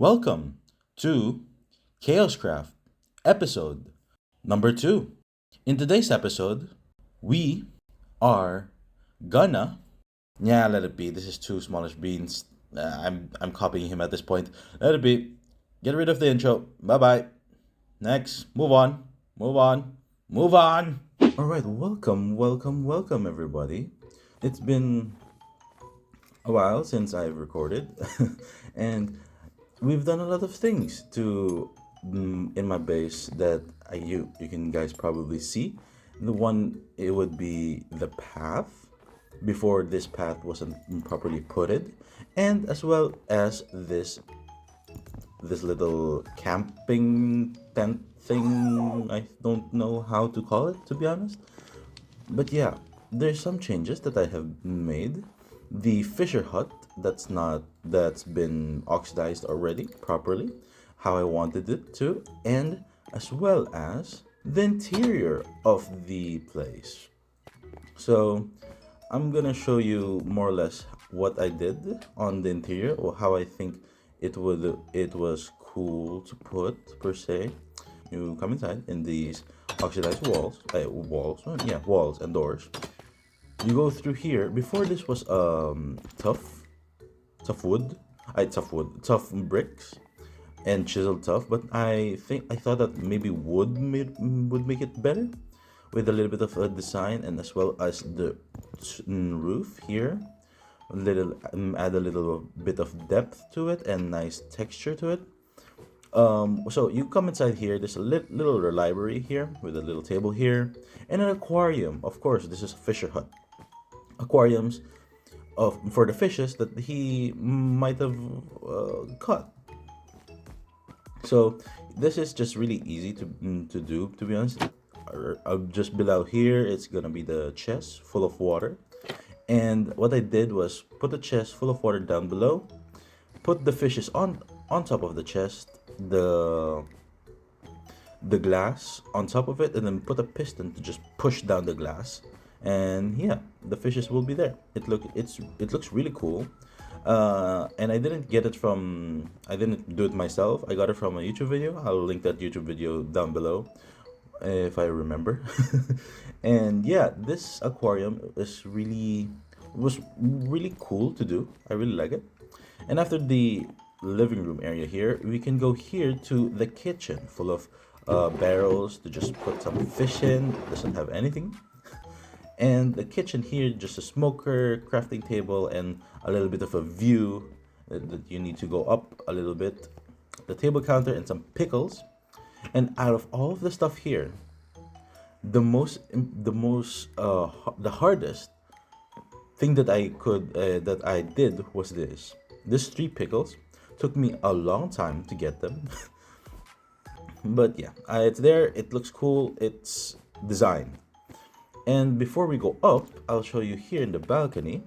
Welcome to ChaosCraft episode number 2. In today's episode, we are gonna yeah, let it be. This is too smallish beans. I'm copying him at this point. Let it be. Get rid of the intro. Bye bye. Next, move on. Move on. Move on. All right, welcome everybody. It's been a while since I've recorded and we've done a lot of things to in my base that you can guys probably see. The one, it would be the path before this path wasn't properly putted, and as well as this little camping tent thing. I don't know how to call it, to be honest. But yeah, there's some changes that I have made. The Fisher hut, that's been oxidized already properly, how I wanted it to, and as well as the interior of the place. So I'm gonna show you more or less what I did on the interior, or how I think it was cool to put per se. You come inside in these oxidized walls and doors. You go through here. Before, this was tough wood, tough bricks and chiseled tough. But I thought that maybe would make it better with a little bit of a design, and as well as the roof here. Add a little bit of depth to it and nice texture to it. So you come inside here. There's a little library here with a little table here and an aquarium. Of course, this is a Fisher hut. Aquariums for the fishes that he might have caught. So this is just really easy to do. To be honest, just below here, it's gonna be the chest full of water. And what I did was put the chest full of water down below, put the fishes on top of the chest, the glass on top of it, and then put a piston to just push down the glass. And yeah, the fishes will be there. It looks really cool. And I didn't do it myself. I got it from a YouTube video. I'll link that YouTube video down below if I remember. And yeah, this aquarium was really cool to do. I really like it. And after the living room area here, we can go here to the kitchen, full of barrels to just put some fish in. Doesn't have anything. And the kitchen here, just a smoker, crafting table, and a little bit of a view that you need to go up a little bit. The table counter and some pickles. And out of all of the stuff here, the hardest thing that I did was this. This 3 pickles took me a long time to get them, but yeah, it's there. It looks cool. It's designed. And before we go up, I'll show you here in the balcony,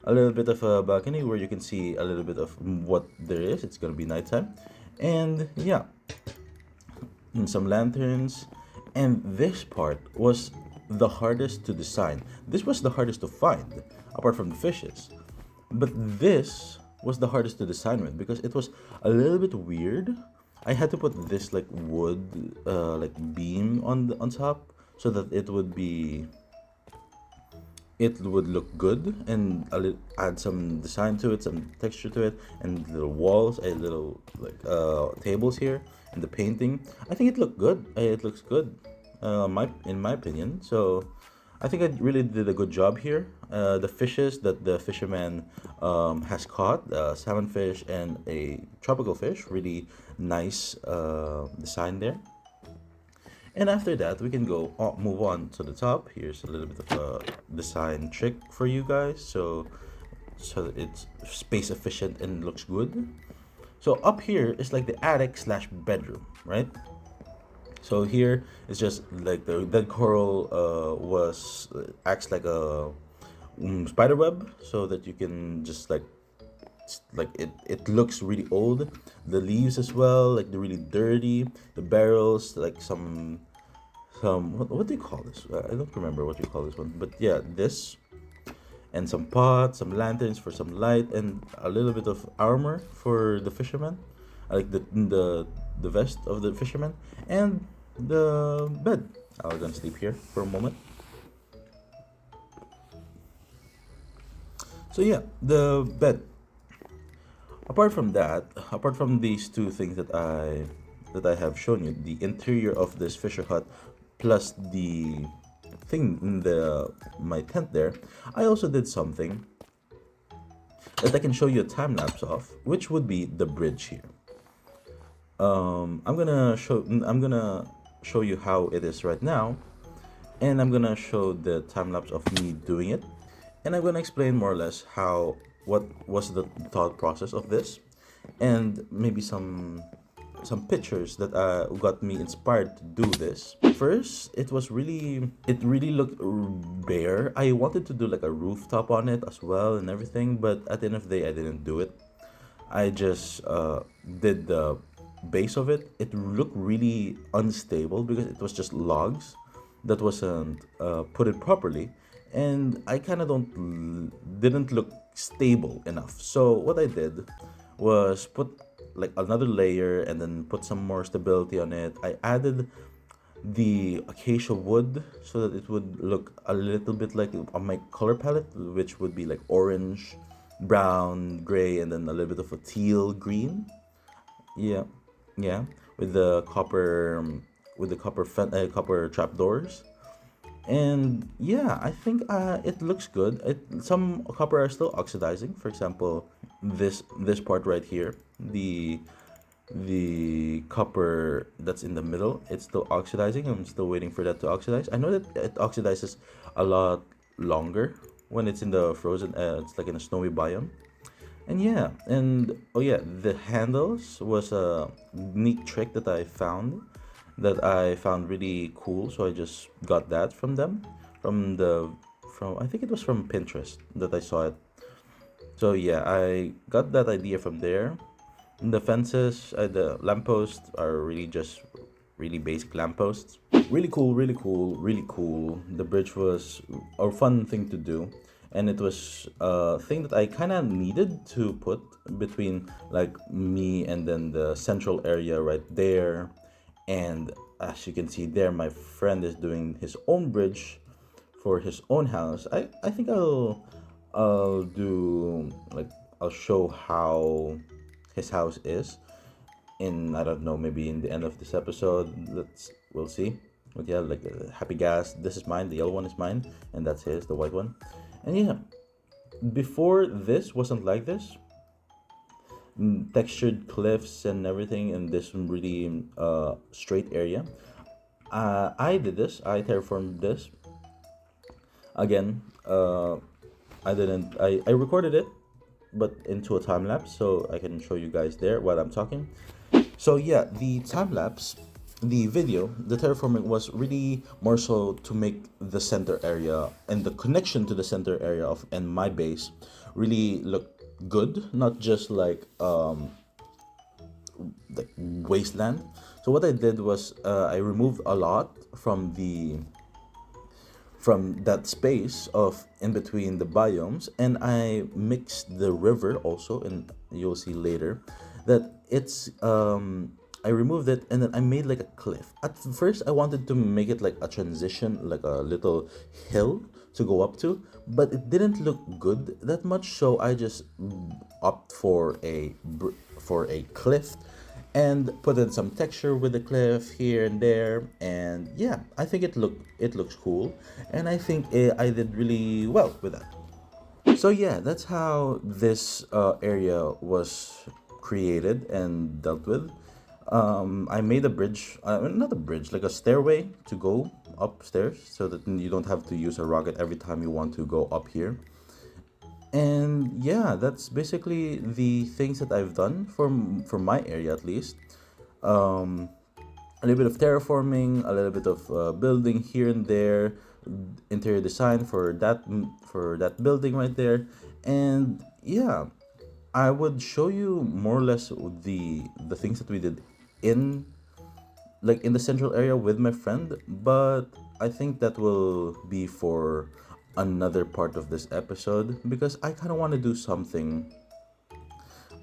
a little bit of a balcony where you can see a little bit of what there is. It's gonna be nighttime, and yeah, and some lanterns. And this part was the hardest to design. This was the hardest to find, apart from the fishes. But this was the hardest to design with because it was a little bit weird. I had to put this like wood, like beam on top so that it would look good, and add some design to it, some texture to it, and little walls, a little like tables here, and the painting. I think it looked good. It looks good, in my opinion. So I think I really did a good job here. The fishes that the fisherman has caught, salmon fish and a tropical fish, really nice design there. And after that, we can move on to the top. Here's a little bit of a design trick for you guys, so that it's space efficient and looks good. So up here is like the attic slash bedroom, right? So here it's just like the dead coral was acts like a spider web, so that you can just like it looks really old. The leaves as well, like they're really dirty. The barrels, like some what do you call this? I don't remember what you call this one, but yeah, this, and some pots, some lanterns for some light, and a little bit of armor for the fisherman. I like the vest of the fisherman and the bed. I was gonna sleep here for a moment. So yeah, the bed. Apart from that, apart from these two things that I have shown you, the interior of this fisher hut plus the thing in the my tent there, I also did something that I can show you a time lapse of, which would be the bridge here. I'm gonna show you how it is right now, and I'm gonna show the time lapse of me doing it, and I'm gonna explain more or less what was the thought process of this, and maybe some pictures that got me inspired to do this. First, it really looked bare. I wanted to do like a rooftop on it as well and everything, but at the end of the day, I didn't do it. I just did the base of it. It looked really unstable because it was just logs that wasn't put it properly, and I kind of don't didn't look stable enough. So what I did was put like another layer and then put some more stability on it. I added the acacia wood so that it would look a little bit like on my color palette, which would be like orange, brown, gray, and then a little bit of a teal green. Yeah, yeah, with the copper trapdoors. And yeah, I think it looks good. Some copper are still oxidizing. For example, this part right here, the copper that's in the middle, it's still oxidizing. I'm still waiting for that to oxidize. I know that it oxidizes a lot longer when it's in the frozen. It's like in a snowy biome. And yeah, and oh yeah, the handles was a neat trick that I found really cool. So I just got that from them, from the from I think it was from Pinterest that I saw it. So yeah, I got that idea from there. And the fences, the lampposts are really just really basic lampposts. Really cool, really cool, really cool. The bridge was a fun thing to do, and it was a thing that I kind of needed to put between like me and then the central area right there. And as you can see there, my friend is doing his own bridge for his own house. I think I'll do like I'll show how his house is in, I don't know, maybe in the end of this episode. We'll see. But yeah, like happy gas. This is mine. The yellow one is mine, and that's his, the white one. And yeah, before this wasn't like this. Textured cliffs and everything in this really straight area. I did this. I terraformed this again. I didn't. I recorded it, but into a time lapse, so I can show you guys there while I'm talking. So yeah, the time lapse, the video, the terraforming was really more so to make the center area and the connection to the center area of and my base really look good, not just like wasteland. So what I did was I removed a lot from that space of in between the biomes, and I mixed the river also, and you'll see later that it's I removed it and then I made like a cliff. At first I wanted to make it like a transition, like a little hill to go up to, but it didn't look good that much, so I just opt for a cliff and put in some texture with the cliff here and there. And yeah, I think it looks cool, and I think I did really well with that. So yeah, that's how this area was created and dealt with. I made a bridge, not a bridge, like a stairway to go upstairs, so that you don't have to use a rocket every time you want to go up here. And yeah, that's basically the things that I've done for my area at least. Um, a little bit of terraforming, a little bit of building here and there, interior design for that building right there, and yeah, I would show you more or less the things that we did in in the central area with my friend, but I think that will be for another part of this episode because I kind of want to do something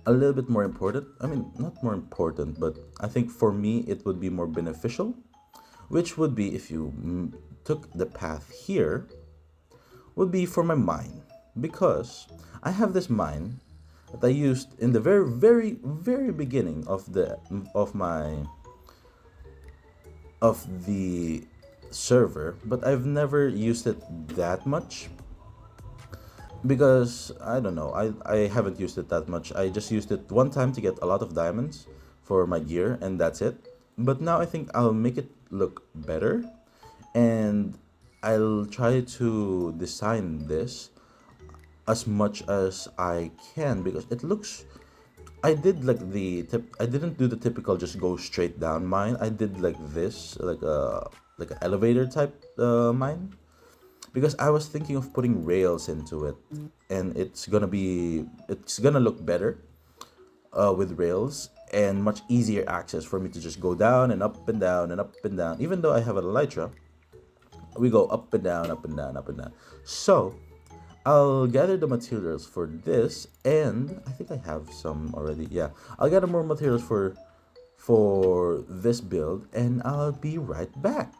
a little bit more important. I mean, not more important, but I think for me it would be more beneficial, which would be if you took the path here, would be for my mine, because I have this mine that I used in the very, very, very beginning of the server, but I've never used it that much because I don't know. I haven't used it that much. I just used it one time to get a lot of diamonds for my gear, and that's it. But now I think I'll make it look better, and I'll try to design this as much as I can because it looks. I did like the tip. I didn't do the typical just go straight down mine. I did like this, like an elevator type mine, because I was thinking of putting rails into it, and it's gonna look better with rails and much easier access for me to just go down and up and down and up and down. Even though I have an elytra, we go up and down, up and down, up and down. So I'll gather the materials for this, and I think I have some already. Yeah, I'll gather more materials for this build, and I'll be right back.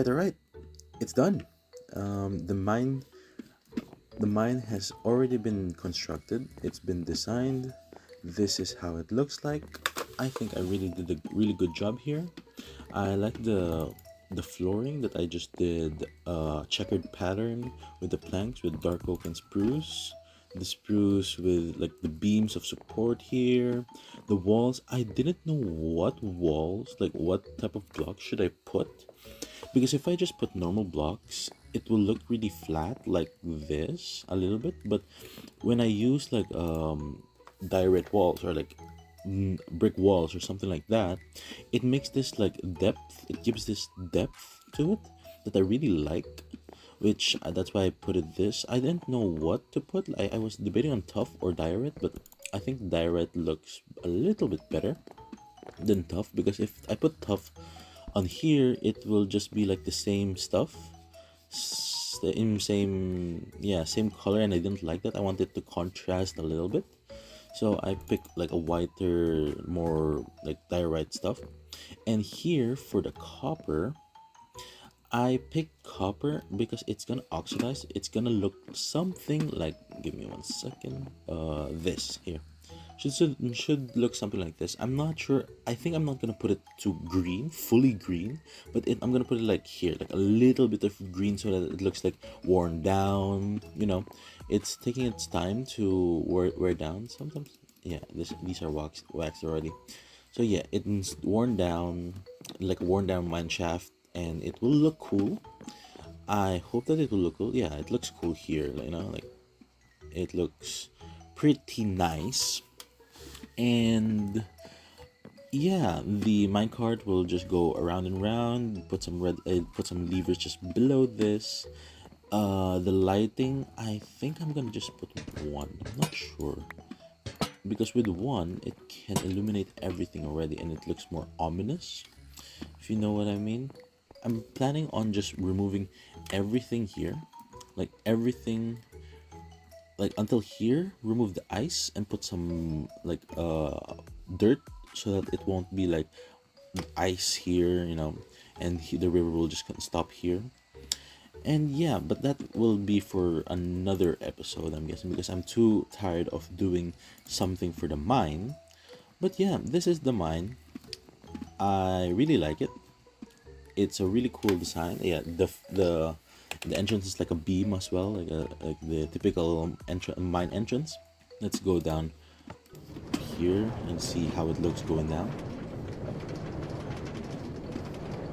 All right. It's done. Um, the mine, the mine has already been constructed. It's been designed. This is how it looks like. I think I really did a really good job here. I like the flooring that I just did checkered pattern with the planks with dark oak and spruce. The spruce with like the beams of support here. The walls, I didn't know what walls, like what type of blocks should I put, because if I just put normal blocks, it will look really flat like this a little bit. But when I use like direct walls or like brick walls or something like that, it makes this like depth. It gives this depth to it that I really like. Which that's why I put it this. I didn't know what to put. I was debating on tough or direct, but I think direct looks a little bit better than tough, because if I put tough on here, it will just be like the same stuff, same color, and I didn't like that. I wanted to contrast a little bit, so I picked like a whiter, more like diorite stuff. And here for the copper, I picked copper because it's gonna oxidize. It's gonna look something like, give me one second, this here should look something like this. I'm not sure. I think I'm not gonna put it to green, fully green, but I'm gonna put it like here, like a little bit of green, so that it looks like worn down. It's taking its time to wear down sometimes. Yeah, these are waxed already. So yeah, it's worn down, like a worn down mine shaft, and it will look cool. I hope that it will look cool. Yeah, it looks cool here. Like it looks pretty nice. And yeah, the minecart will just go around and round. Put some levers just below this. The lighting, I think I'm gonna just put one. I'm not sure, because with one it can illuminate everything already, and it looks more ominous, if you know what I mean. I'm planning on just removing everything here, like everything, like until here. Remove the ice and put some like dirt, so that it won't be like ice here, and the river will just stop here. And yeah, but that will be for another episode, I'm guessing, because I'm too tired of doing something for the mine. But yeah, this is the mine. I really like it. It's a really cool design. Yeah, the entrance is like a beam as well, like the typical mine entrance. Let's go down here and see how it looks going down.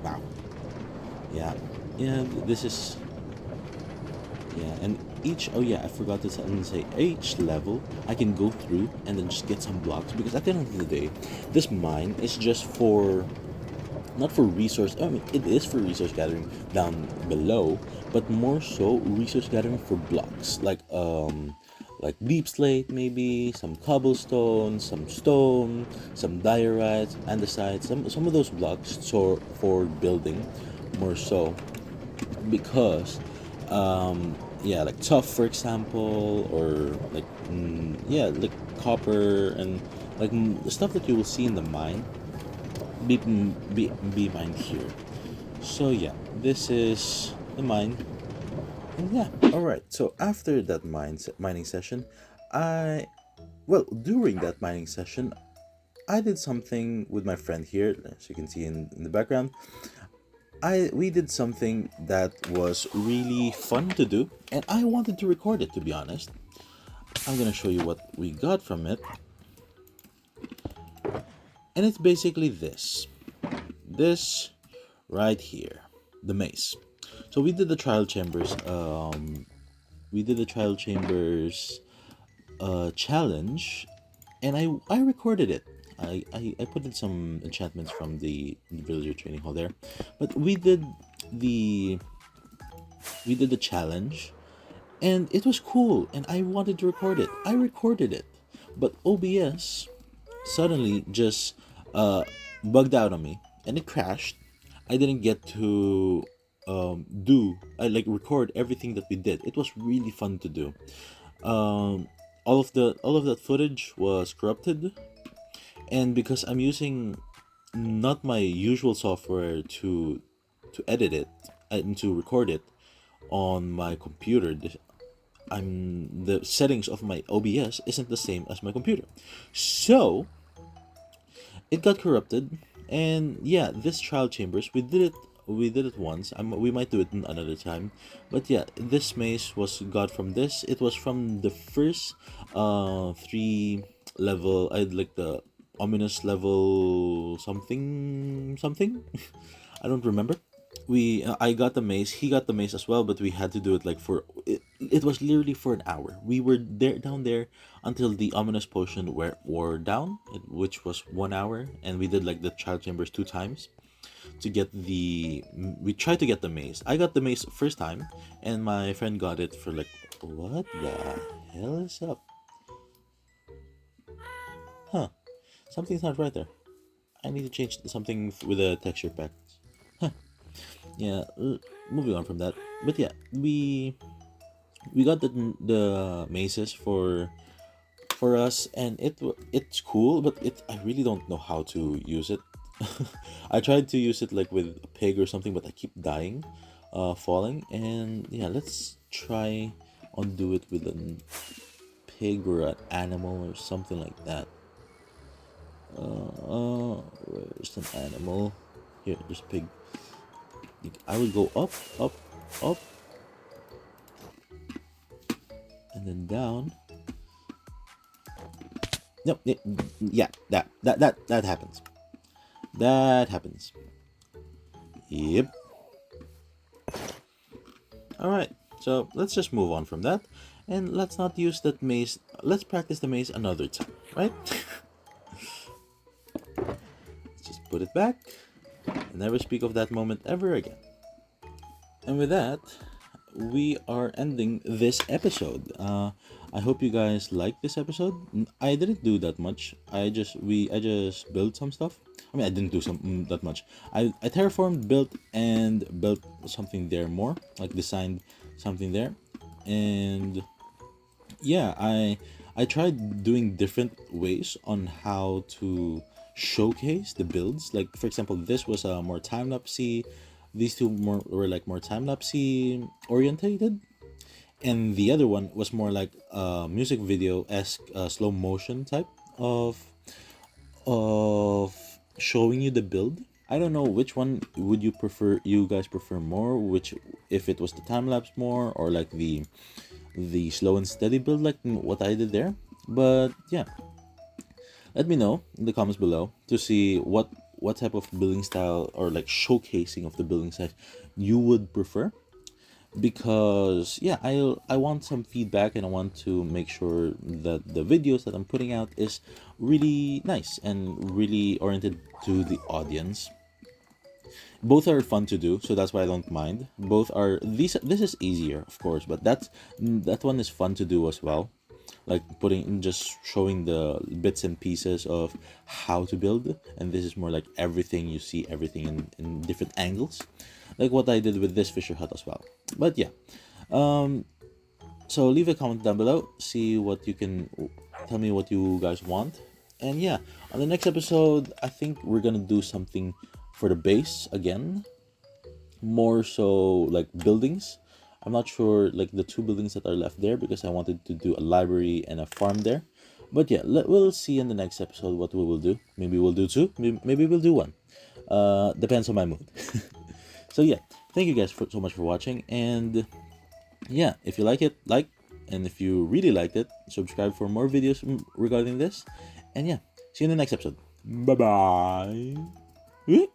Wow. Yeah. Yeah, this is... Yeah, and each... Oh yeah, I forgot to say each level I can go through and then just get some blocks, because at the end of the day, this mine is just for... Not for resource... I mean, it is for resource gathering down below, but more so resource gathering for blocks. Like deep slate, maybe some cobblestone, some stone, some diorite, andesite, some of those blocks for building, more so, because yeah, like tough, for example, or like yeah, like copper, and like the stuff that you will see in the mine be mined here. So yeah, this is the mine. And yeah, all right. So after that mining session, during that mining session, I did something with my friend here, as you can see in the background. We did something that was really fun to do, and I wanted to record it, to be honest. I'm gonna show you what we got from it, and it's basically this right here, the maze. So we did the trial chambers. We did the trial chambers challenge, and I recorded it. I put in some enchantments from the villager training hall there, but we did the challenge, and it was cool, and I wanted to record it. I recorded it, but OBS suddenly just bugged out on me, and it crashed. I didn't get to record everything that we did. It was really fun to do. All of that footage was corrupted, and because I'm using not my usual software to edit it and to record it on my computer, the settings of my OBS isn't the same as my computer, so it got corrupted. And yeah, this trial chambers, we did it once. We might do it another time, but yeah, this maze was got from this. It was from the first three level. I like the ominous level something. I don't remember. I got the maze, he got the maze as well, but we had to do it like it was literally for an hour. We were down there until the ominous potion wore down, which was 1 hour, and we did like the child chambers 2 times to get we tried to get the maze. I got the maze first time, and my friend got it for like... What the hell is up? Huh, something's not right there. I need to change something with the texture pack. Yeah, moving on from that. But yeah, we got the mazes for us, and it's cool, but I really don't know how to use it. I tried to use it like with a pig or something, but I keep dying, falling. And yeah, let's try on do it with a pig or an animal or something like that. Where's an animal? Here, there's a pig. I would go up, up, up, and then down. Nope. Yeah, that happens. That happens. Yep. All right. So let's just move on from that, and let's not use that maze. Let's practice the maze another time, right? Let's just put it back and never speak of that moment ever again. And with that, we are ending this episode. I hope you guys liked this episode. I didn't do that much. I just built some stuff. I mean, I didn't do that much. I terraformed, built something there more, like designed something there, and yeah, I tried doing different ways on how to showcase the builds. Like for example, this was a more time lapsey. These two were like more time lapsey orientated, and the other one was more like music video esque, slow motion type of showing you the build. I don't know which one would you guys prefer more, which, if it was the time lapse more, or like the slow and steady build like what I did there. But yeah, let me know in the comments below to see what type of building style or like showcasing of the building style you would prefer, because yeah, I want some feedback, and I want to make sure that the videos that I'm putting out is really nice and really oriented to the audience. Both are fun to do, so that's why I don't mind. Both are these. This is easier, of course, but that one is fun to do as well. Like putting just showing the bits and pieces of how to build, and this is more like everything. You see everything in different angles, like what I did with this Fisher hut as well. But yeah, so leave a comment down below. See what you can tell me what you guys want. And yeah, on the next episode, I think we're gonna do something for the base again, more so like buildings. I'm not sure like the two buildings that are left there, because I wanted to do a library and a farm there. But yeah, we'll see in the next episode what we will do. Maybe we'll do two, maybe we'll do one. Depends on my mood. So yeah, thank you guys so much for watching, and yeah, if you like it, like, and if you really liked it, subscribe for more videos regarding this. And yeah, see you in the next episode. Bye bye.